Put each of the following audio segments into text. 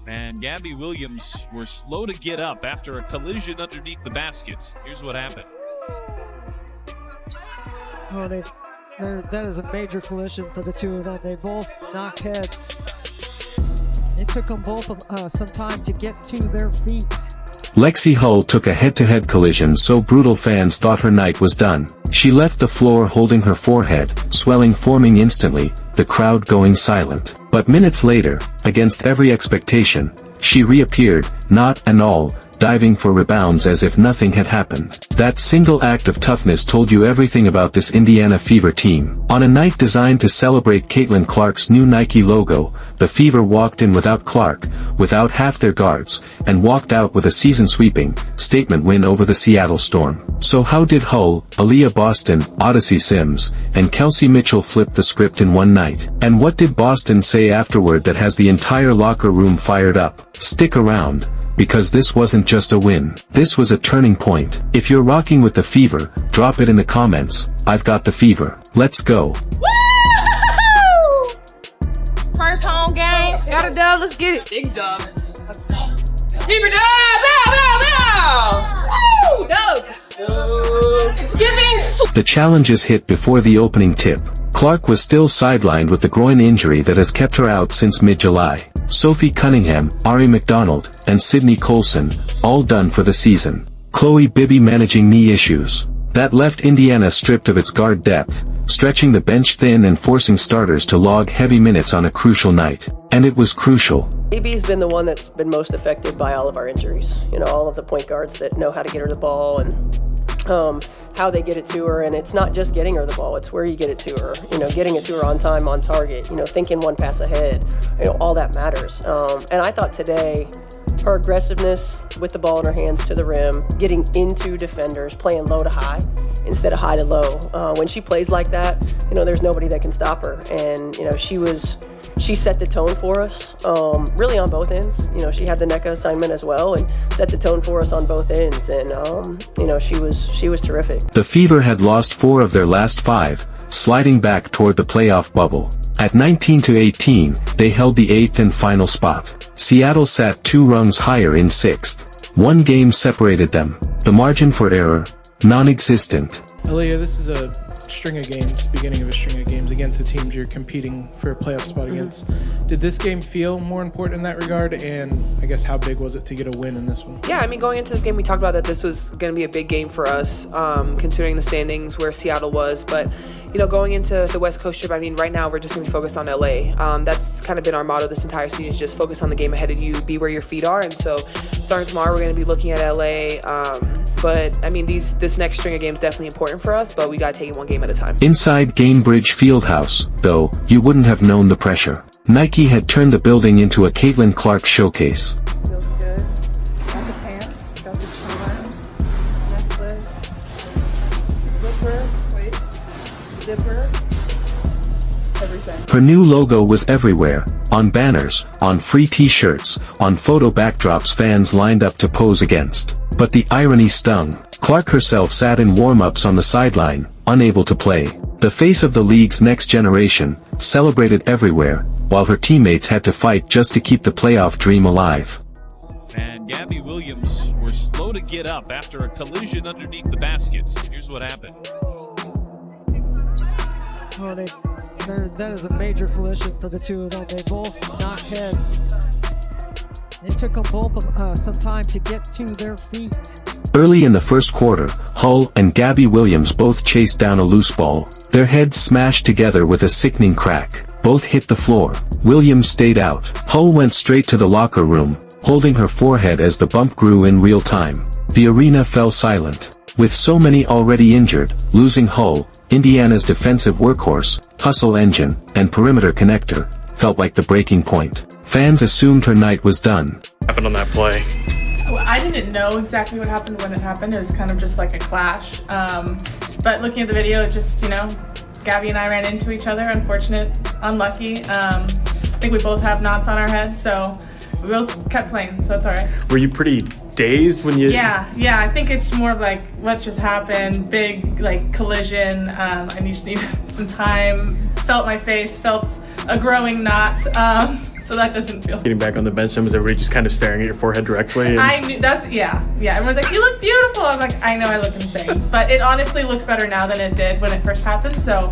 And Gabby Williams were slow to get up after a collision underneath the basket. Here's what happened. Oh, that is a major collision for the two of them. They both knocked heads. It took them both some time to get to their feet. Lexie Hull took a head-to-head collision so brutal fans thought her night was done. She left the floor holding her forehead, swelling forming instantly, the crowd going silent. But minutes later, against every expectation, she reappeared, knot and all, diving for rebounds as if nothing had happened. That single act of toughness told you everything about this Indiana Fever team. On a night designed to celebrate Caitlin Clark's new Nike logo, the Fever walked in without Clark, without half their guards, and walked out with a season-sweeping, statement win over the Seattle Storm. So how did Hull, Aaliyah Boston, Odyssey Sims, and Kelsey Mitchell flip the script in one night? And what did Boston say afterward that has the entire locker room fired up? Stick around, because this wasn't just a win. This was a turning point. If you're rocking with the Fever, drop it in the comments. I've got the fever. Let's go. Woo! First home game. Got a dub. Let's get it. Big dub. Let's go. Fever dub. Bow, bow, bow. Woo! Dubs. It's giving. The challenges hit before the opening tip. Clark was still sidelined with the groin injury that has kept her out since mid-July. Sophie Cunningham, Ari McDonald, and Sydney Colson, all done for the season. Chloe Bibby managing knee issues. That left Indiana stripped of its guard depth, stretching the bench thin and forcing starters to log heavy minutes on a crucial night. And it was crucial. BB's been the one that's been most affected by all of our injuries. You know, all of the point guards that know how to get her the ball and how they get it to her, and it's not just getting her the ball, it's where you get it to her, you know, getting it to her on time, on target, you know, thinking one pass ahead, you know, all that matters. And I thought today, her aggressiveness with the ball in her hands to the rim, getting into defenders, playing low to high instead of high to low. When she plays like that, you know, there's nobody that can stop her, and, you know, she set the tone for us, really on both ends. You know, she had the NECA assignment as well and set the tone for us on both ends, and, you know, she was terrific. The Fever had lost 4 of their last 5, sliding back toward the playoff bubble. At 19-18, they held the 8th and final spot. Seattle sat 2 rungs higher in 6th. 1 game separated them. The margin for error, non-existent. Aaliyah, this is a string of games, beginning of a string of games against the teams you're competing for a playoff spot against. Did this game feel more important in that regard, and I guess how big was it to get a win in this one? Yeah, I mean, going into this game, we talked about that this was going to be a big game for us, considering the standings where Seattle was, but you know, going into the West Coast trip, I mean, right now we're just going to be focused on LA. That's kind of been our motto this entire season, is just focus on the game ahead of you, be where your feet are. And so starting tomorrow, we're going to be looking at LA. But I mean, this next string of games definitely important for us, but we got to take it one game at a time. Inside Gamebridge Fieldhouse, though, you wouldn't have known the pressure. Nike had turned the building into a Caitlin Clark showcase. Feels good. Got the pants, got the charms, necklace, zipper, everything. Her new logo was everywhere, on banners, on free t-shirts, on photo backdrops fans lined up to pose against. But the irony stung. Clark herself sat in warm-ups on the sideline, unable to play. The face of the league's next generation, celebrated everywhere, while her teammates had to fight just to keep the playoff dream alive. And Gabby Williams were slow to get up after a collision underneath the basket. Here's what happened. Oh, that is a major collision for the two of them. They both knocked heads. It took them both some time to get to their feet. Early in the first quarter, Hull and Gabby Williams both chased down a loose ball. Their heads smashed together with a sickening crack. Both hit the floor. Williams stayed out. Hull went straight to the locker room, holding her forehead as the bump grew in real time. The arena fell silent. With so many already injured, losing Hull, Indiana's defensive workhorse, hustle engine, and perimeter connector, felt like the breaking point. Fans assumed her night was done. Happened on that play? Well, I didn't know exactly what happened when it happened. It was kind of just like a clash. But looking at the video, it just, you know, Gabby and I ran into each other. Unfortunate, unlucky. I think we both have knots on our heads, so we both kept playing, so it's all right. Were you pretty dazed when you... Yeah, I think it's more of like what just happened, big like collision. I just need some time. Felt my face, felt a growing knot. So that doesn't feel. Getting back on the bench, was everybody just kind of staring at your forehead directly? And... I knew yeah. Everyone's like, you look beautiful. I'm like, I know I look insane, but it honestly looks better now than it did when it first happened. So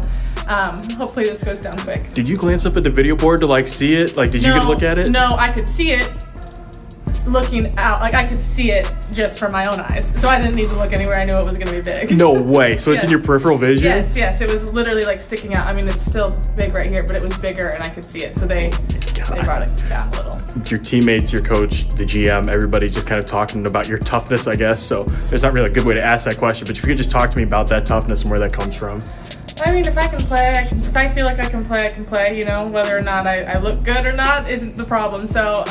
hopefully this goes down quick. Did you glance up at the video board to like see it? Like, did you get to look at it? No, I could see it looking out. Like I could see it just from my own eyes. So I didn't need to look anywhere. I knew it was gonna be big. No way. So it's in your peripheral vision? Yes. It was literally like sticking out. I mean, it's still big right here, but it was bigger and I could see it. So they brought it down a little. Your teammates, your coach, the GM, everybody's just kind of talking about your toughness, I guess. So there's not really a good way to ask that question, but if you could just talk to me about that toughness and where that comes from. I mean, if I can play, if I feel like I can play, you know, whether or not I look good or not isn't the problem. So,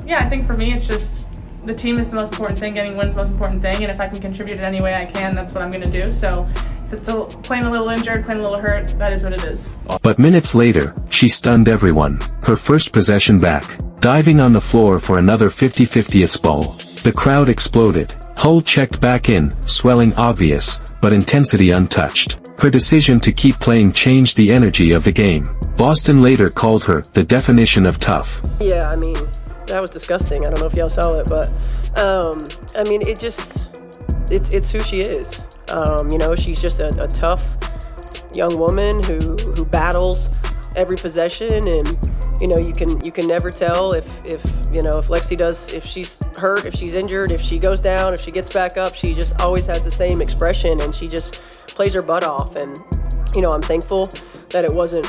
yeah, I think for me, it's just the team is the most important thing, getting wins the most important thing, and if I can contribute in any way I can, that's what I'm going to do. So if it's playing a little injured, playing a little hurt, that is what it is. But minutes later, she stunned everyone. Her first possession back, diving on the floor for another 50-50th ball. The crowd exploded. Hull checked back in, swelling obvious, but intensity untouched. Her decision to keep playing changed the energy of the game. Boston later called her the definition of tough. Yeah, I mean, that was disgusting. I don't know if y'all saw it, but I mean, it's who she is. You know, she's just a tough young woman who battles every possession, and you know, you can never tell if she's hurt, if she's injured, if she goes down, if she gets back up. She just always has the same expression, and she just plays her butt off. And you know, I'm thankful that it wasn't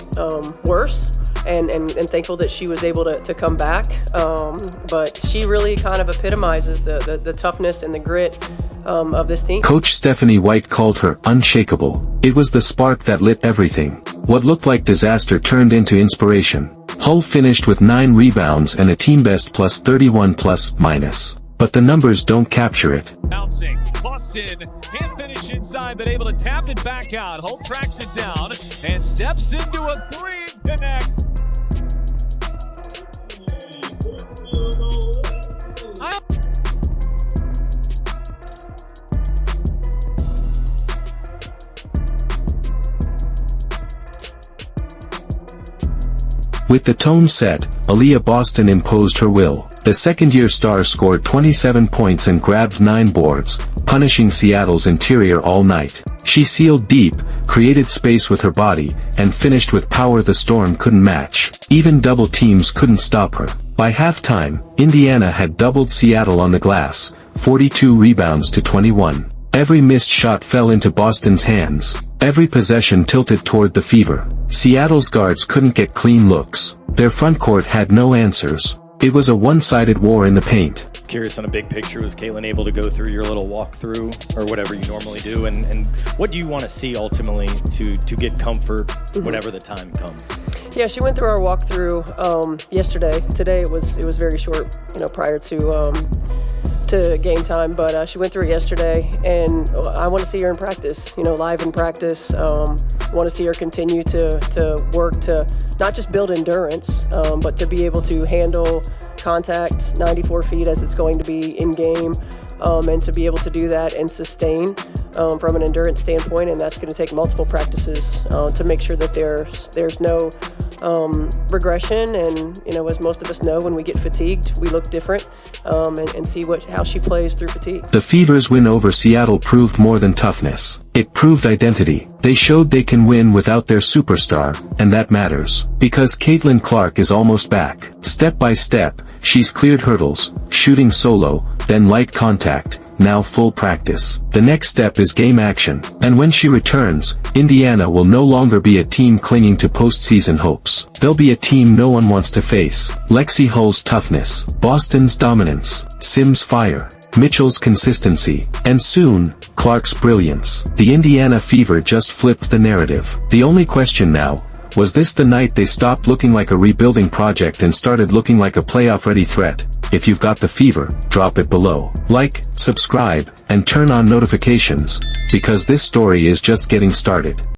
worse. And thankful that she was able to come back. But she really kind of epitomizes the toughness and the grit of this team. Coach Stephanie White called her unshakable. It was the spark that lit everything. What looked like disaster turned into inspiration. Hull finished with 9 rebounds and a team best plus 31 plus-minus. But the numbers don't capture it. Bouncing. Boston can't finish inside, but able to tap it back out. Hull tracks it down and steps into a 3 and connects. With the tone set, Aaliyah Boston imposed her will. The second-year star scored 27 points and grabbed 9 boards, punishing Seattle's interior all night. She sealed deep, created space with her body, and finished with power the Storm couldn't match. Even double teams couldn't stop her. By halftime, Indiana had doubled Seattle on the glass, 42 rebounds to 21. Every missed shot fell into Boston's hands. Every possession tilted toward the Fever. Seattle's guards couldn't get clean looks. Their frontcourt had no answers. It was a one-sided war in the paint. Curious on a big picture, was Caitlin able to go through your little walkthrough or whatever you normally do? And what do you want to see ultimately to get comfort whenever the time comes? Yeah, she went through our walkthrough yesterday. Today it was very short, you know, prior to game time, but she went through it yesterday, and I want to see her in practice, you know, live in practice. I want to see her continue to work to not just build endurance, but to be able to handle contact 94 feet as it's going to be in game, and to be able to do that and sustain from an endurance standpoint. And that's going to take multiple practices to make sure that there's no regression. And you know, as most of us know, when we get fatigued, we look different, and see how she plays through fatigue. The Fever's win over Seattle proved more than toughness. It proved identity. They showed they can win without their superstar, and that matters. Because Caitlin Clark is almost back. Step by step, she's cleared hurdles, shooting solo, then light contact, now full practice. The next step is game action, and when she returns, Indiana will no longer be a team clinging to postseason hopes. They'll be a team no one wants to face. Lexie Hull's toughness, Boston's dominance, Sims' fire, Mitchell's consistency, and soon, Clark's brilliance. The Indiana Fever just flipped the narrative. The only question now, was this the night they stopped looking like a rebuilding project and started looking like a playoff-ready threat? If you've got the Fever, drop it below. Like, subscribe, and turn on notifications, because this story is just getting started.